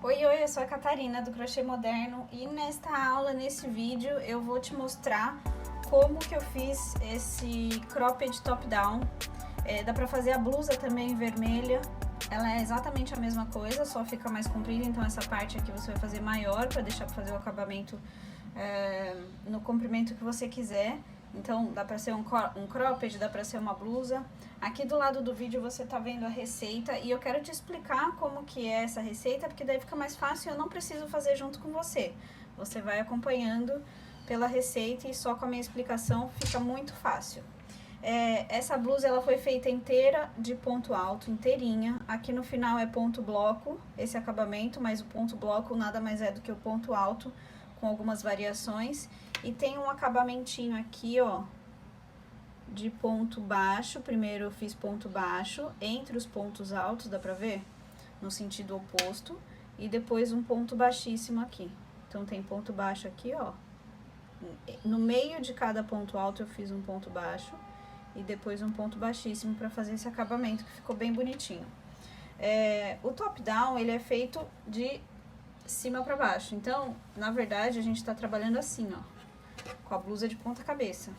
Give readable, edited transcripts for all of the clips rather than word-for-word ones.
Oi, eu sou a Catarina do Crochê Moderno e nesta aula, nesse vídeo, eu vou te mostrar como que eu fiz esse cropped top-down. Dá pra fazer a blusa também vermelha, ela é exatamente a mesma coisa, só fica mais comprida, então essa parte aqui você vai fazer maior pra deixar pra fazer o acabamento no comprimento que você quiser. Então dá pra ser um cropped, dá pra ser uma blusa. Aqui do lado do vídeo você tá vendo a receita e eu quero te explicar como que é essa receita, porque daí fica mais fácil e eu não preciso fazer junto com você. Você vai acompanhando pela receita e só com a minha explicação fica muito fácil. Essa blusa ela foi feita inteira de ponto alto, inteirinha. Aqui no final é ponto bloco, esse acabamento, mas o ponto bloco nada mais é do que o ponto alto, com algumas variações. E tem um acabamentinho aqui, ó, de ponto baixo. Primeiro eu fiz ponto baixo entre os pontos altos, dá pra ver? No sentido oposto. E depois um ponto baixíssimo aqui. Então tem ponto baixo aqui, ó. No meio de cada ponto alto eu fiz um ponto baixo e depois um ponto baixíssimo pra fazer esse acabamento, que ficou bem bonitinho. O top-down, ele é feito de cima pra baixo. Então, na verdade, a gente tá trabalhando assim, ó, com a blusa de ponta cabeça.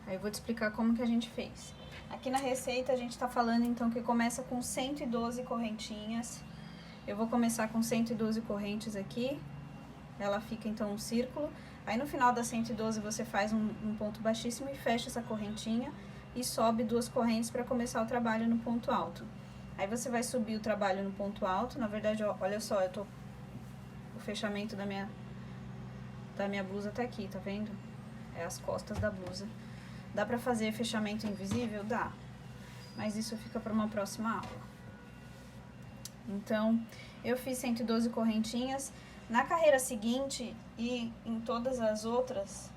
Aí eu vou te explicar como que a gente fez. Aqui na receita a gente tá falando então que começa com 112 correntinhas. Eu vou começar com 112 correntes aqui. Ela fica então um círculo. Aí no final das 112 você faz um ponto baixíssimo e fecha essa correntinha e sobe 2 correntes para começar o trabalho no ponto alto. Aí você vai subir o trabalho no ponto alto. Na verdade, ó, olha só, o fechamento da minha blusa tá aqui, tá vendo? É as costas da blusa. Dá pra fazer fechamento invisível? Dá. Mas isso fica para uma próxima aula. Então, eu fiz 112 correntinhas. Na carreira seguinte e em todas as outras,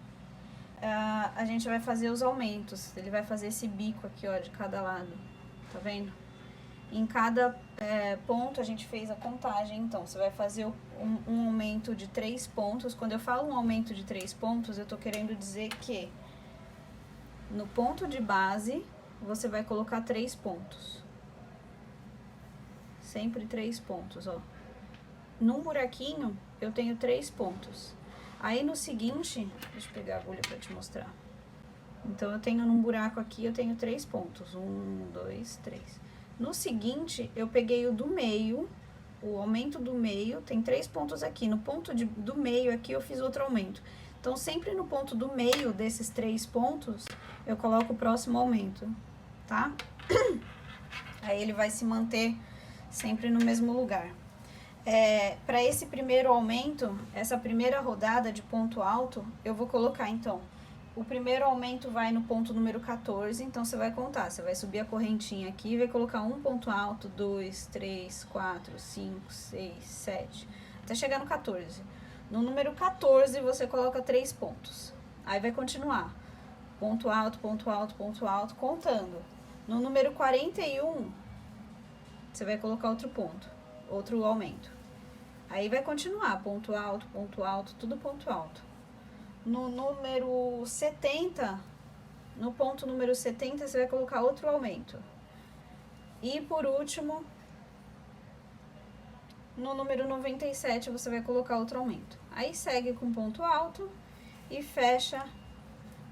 a gente vai fazer os aumentos. Ele vai fazer esse bico aqui, ó, de cada lado. Tá vendo? Em cada ponto a gente fez a contagem. Então, você vai fazer um aumento de 3 pontos. Quando eu falo um aumento de 3 pontos, eu tô querendo dizer que no ponto de base, você vai colocar 3 pontos. Sempre 3 pontos, ó. Num buraquinho, eu tenho 3 pontos. Aí no seguinte, deixa eu pegar a agulha pra te mostrar. Então, eu tenho num buraco aqui, eu tenho 3 pontos. 1, 2, 3. No seguinte, eu peguei o do meio, o aumento do meio, tem 3 pontos aqui. No ponto do meio aqui, eu fiz outro aumento. Então, sempre no ponto do meio desses 3 pontos, eu coloco o próximo aumento, tá? Aí ele vai se manter sempre no mesmo lugar. Para esse primeiro aumento, essa primeira rodada de ponto alto, eu vou colocar, então, o primeiro aumento vai no ponto número 14, então você vai contar, você vai subir a correntinha aqui e vai colocar um ponto alto, 2, 3, 4, 5, 6, 7, até chegar no 14. No número 14, você coloca 3 pontos. Aí vai continuar, ponto alto, ponto alto, ponto alto, contando. No número 41, você vai colocar outro ponto, outro aumento. Aí vai continuar, ponto alto, tudo ponto alto. No número 70, no ponto número 70, você vai colocar outro aumento. E por último, no número 97, você vai colocar outro aumento. Aí segue com ponto alto e fecha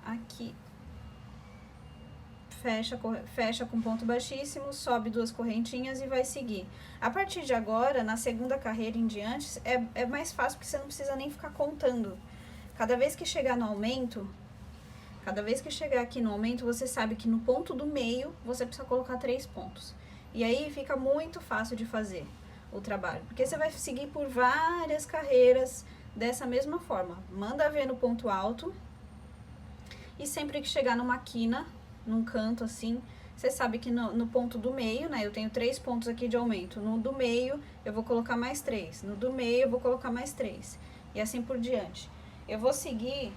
aqui. Fecha com ponto baixíssimo, sobe 2 correntinhas e vai seguir. A partir de agora, na segunda carreira em diante, é mais fácil porque você não precisa nem ficar contando. Cada vez que chegar no aumento, cada vez que chegar aqui no aumento, você sabe que no ponto do meio, você precisa colocar 3 pontos. E aí fica muito fácil de fazer o trabalho, porque você vai seguir por várias carreiras dessa mesma forma. Manda ver no ponto alto e sempre que chegar numa quina, num canto assim, você sabe que no ponto do meio, né, eu tenho 3 pontos aqui de aumento. No do meio, eu vou colocar mais 3. No do meio, eu vou colocar mais 3. E assim por diante. Eu vou seguir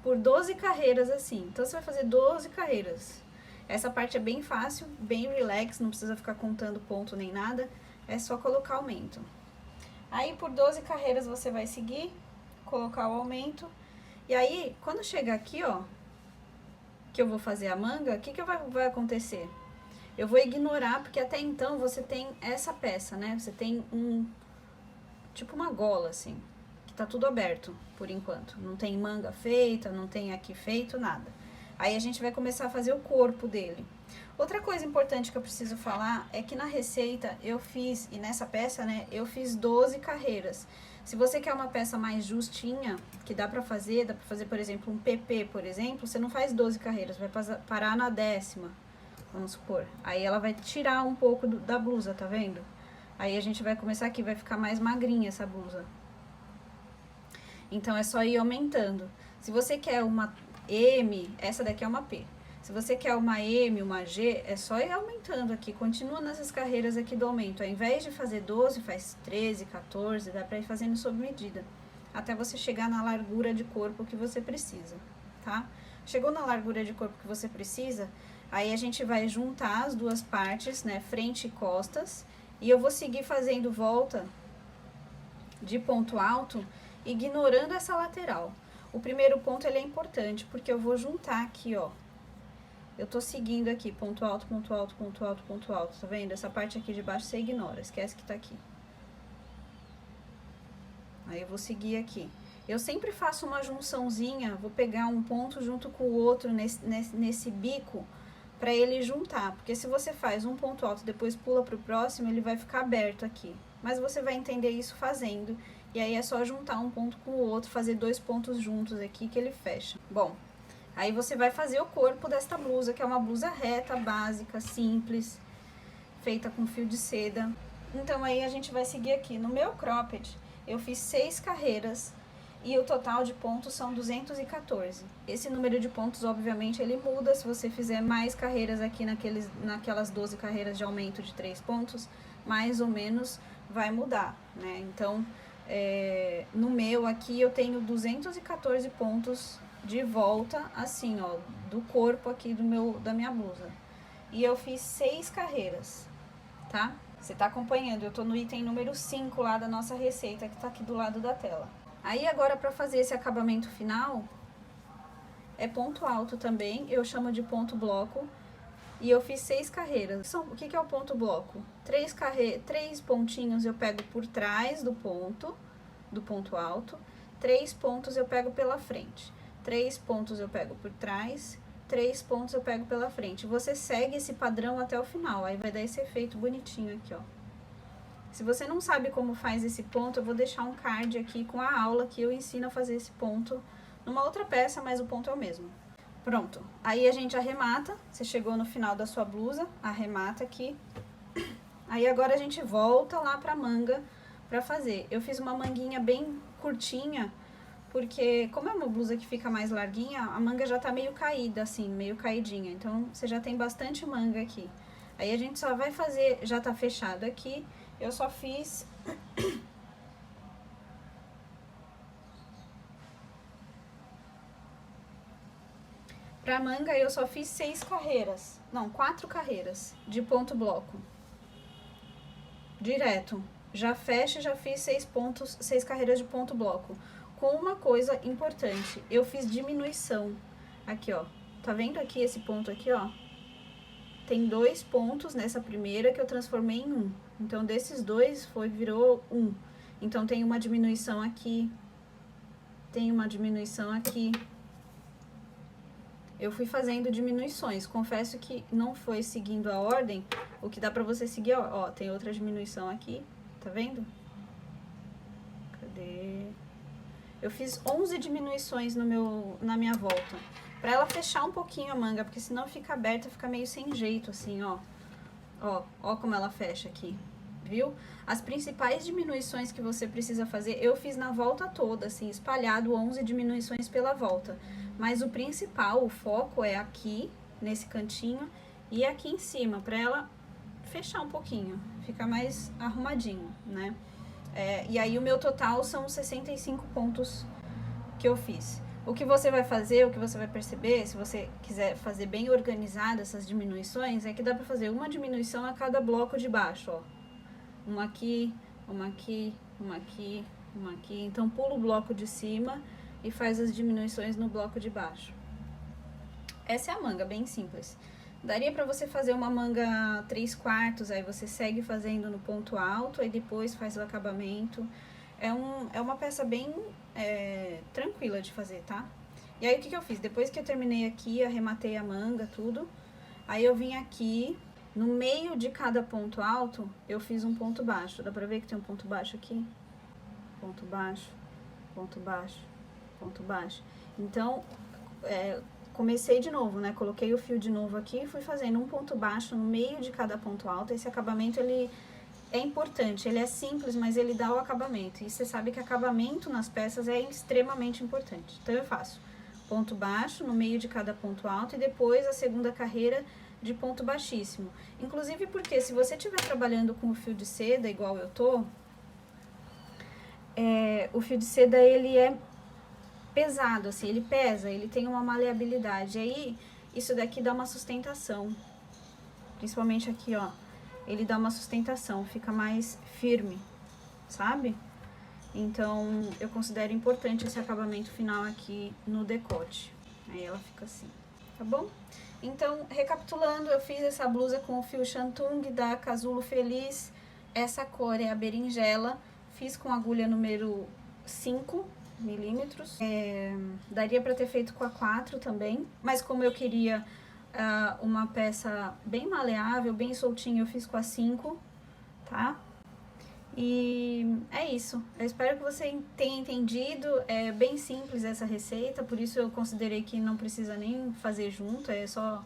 por 12 carreiras assim. Então, você vai fazer 12 carreiras. Essa parte é bem fácil, bem relax, não precisa ficar contando ponto nem nada. É só colocar aumento. Aí, por 12 carreiras, você vai seguir, colocar o aumento. E aí, quando chegar aqui, ó, que eu vou fazer a manga, o que vai acontecer? Eu vou ignorar, porque até então você tem essa peça, né? Você tem tipo uma gola, assim, que tá tudo aberto, por enquanto. Não tem manga feita, não tem aqui feito, nada. Aí a gente vai começar a fazer o corpo dele. Outra coisa importante que eu preciso falar é que na receita eu fiz, e nessa peça, né, eu fiz 12 carreiras. Se você quer uma peça mais justinha, que dá pra fazer, por exemplo, um PP, por exemplo, você não faz 12 carreiras, vai parar na 10ª, vamos supor. Aí ela vai tirar um pouco da blusa, tá vendo? Aí a gente vai começar aqui, vai ficar mais magrinha essa blusa. Então é só ir aumentando. Se você quer uma M, essa daqui é uma P. Se você quer uma M, uma G, é só ir aumentando aqui. Continua nessas carreiras aqui do aumento. Ao invés de fazer 12, faz 13, 14, dá pra ir fazendo sob medida. Até você chegar na largura de corpo que você precisa, tá? Chegou na largura de corpo que você precisa, aí a gente vai juntar as duas partes, né, frente e costas. E eu vou seguir fazendo volta de ponto alto, ignorando essa lateral. O primeiro ponto, ele é importante, porque eu vou juntar aqui, ó. Eu tô seguindo aqui, ponto alto, ponto alto, ponto alto, ponto alto, tá vendo? Essa parte aqui de baixo você ignora, esquece que tá aqui. Aí eu vou seguir aqui. Eu sempre faço uma junçãozinha, vou pegar um ponto junto com o outro nesse bico, pra ele juntar. Porque se você faz um ponto alto e depois pula pro próximo, ele vai ficar aberto aqui. Mas você vai entender isso fazendo. E aí é só juntar um ponto com o outro, fazer 2 pontos juntos aqui que ele fecha. Bom, aí você vai fazer o corpo desta blusa, que é uma blusa reta, básica, simples, feita com fio de seda. Então aí a gente vai seguir aqui. No meu cropped, eu fiz 6 carreiras e o total de pontos são 214. Esse número de pontos, obviamente, ele muda. Se você fizer mais carreiras aqui naquelas 12 carreiras de aumento de 3 pontos, mais ou menos vai mudar, né? Então, no meu aqui eu tenho 214 pontos de volta, assim, ó, do corpo aqui da minha blusa. E eu fiz 6 carreiras, tá? Você tá acompanhando, eu tô no item número 5 lá da nossa receita, que tá aqui do lado da tela. Aí agora, pra fazer esse acabamento final, é ponto alto também, eu chamo de ponto bloco. E eu fiz 6 carreiras. O que é o ponto bloco? 3 pontinhos eu pego por trás do ponto alto. 3 pontos eu pego pela frente. 3 pontos eu pego por trás. 3 pontos eu pego pela frente. Você segue esse padrão até o final. Aí vai dar esse efeito bonitinho aqui, ó. Se você não sabe como faz esse ponto, eu vou deixar um card aqui com a aula que eu ensino a fazer esse ponto numa outra peça, mas o ponto é o mesmo. Pronto, aí a gente arremata, você chegou no final da sua blusa, arremata aqui. Aí agora a gente volta lá pra manga pra fazer. Eu fiz uma manguinha bem curtinha, porque como é uma blusa que fica mais larguinha, a manga já tá meio caída, assim, meio caidinha. Então, você já tem bastante manga aqui. Aí a gente só vai fazer, já tá fechado aqui, eu só fiz... Pra manga eu só fiz 4 carreiras de ponto bloco. Direto. Já fecha, já fiz 6 carreiras de ponto bloco. Com uma coisa importante, eu fiz diminuição. Aqui, ó. Tá vendo aqui esse ponto aqui, ó? Tem 2 pontos nessa primeira que eu transformei em 1. Então, desses 2, virou 1. Então, tem uma diminuição aqui. Tem uma diminuição aqui. Eu fui fazendo diminuições, confesso que não foi seguindo a ordem, o que dá pra você seguir, ó, tem outra diminuição aqui, tá vendo? Cadê? Eu fiz 11 diminuições na minha volta, pra ela fechar um pouquinho a manga, porque senão fica aberta, fica meio sem jeito, assim, ó. Ó como ela fecha aqui, viu? As principais diminuições que você precisa fazer, eu fiz na volta toda, assim, espalhado 11 diminuições pela volta. Mas o principal, o foco é aqui, nesse cantinho, e aqui em cima, pra ela fechar um pouquinho, ficar mais arrumadinho, né? E aí o meu total são 65 pontos que eu fiz. O que você vai fazer, o que você vai perceber, se você quiser fazer bem organizado essas diminuições, é que dá pra fazer uma diminuição a cada bloco de baixo, ó. Uma aqui, uma aqui, uma aqui, uma aqui. Então, pula o bloco de cima e faz as diminuições no bloco de baixo. Essa é a manga, bem simples. Daria pra você fazer uma manga 3/4, aí você segue fazendo no ponto alto, aí depois faz o acabamento. É uma peça bem tranquila de fazer, tá? E aí o que eu fiz? Depois que eu terminei aqui, arrematei a manga, tudo, aí eu vim aqui, no meio de cada ponto alto, eu fiz um ponto baixo. Dá pra ver que tem um ponto baixo aqui? Ponto baixo, ponto baixo, ponto baixo. Então, comecei de novo, né? Coloquei o fio de novo aqui e fui fazendo um ponto baixo no meio de cada ponto alto. Esse acabamento, ele é importante, ele é simples, mas ele dá o acabamento. E você sabe que acabamento nas peças é extremamente importante. Então, eu faço ponto baixo no meio de cada ponto alto e depois a segunda carreira de ponto baixíssimo. Inclusive porque se você estiver trabalhando com o fio de seda, igual eu tô, o fio de seda, ele é pesado, assim, ele pesa, ele tem uma maleabilidade. Aí, isso daqui dá uma sustentação. Principalmente aqui, ó. Ele dá uma sustentação, fica mais firme, sabe? Então, eu considero importante esse acabamento final aqui no decote. Aí ela fica assim, tá bom? Então, recapitulando, eu fiz essa blusa com o fio Shantung da Casulo Feliz. Essa cor é a berinjela. Fiz com agulha número 5 milímetros. Daria pra ter feito com a 4 também, mas como eu queria uma peça bem maleável, bem soltinha, eu fiz com a 5, tá? E é isso. Eu espero que você tenha entendido. É bem simples essa receita, por isso eu considerei que não precisa nem fazer junto, é só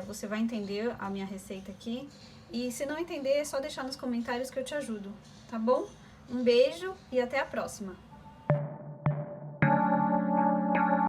você vai entender a minha receita aqui. E se não entender, é só deixar nos comentários que eu te ajudo, tá bom? Um beijo e até a próxima!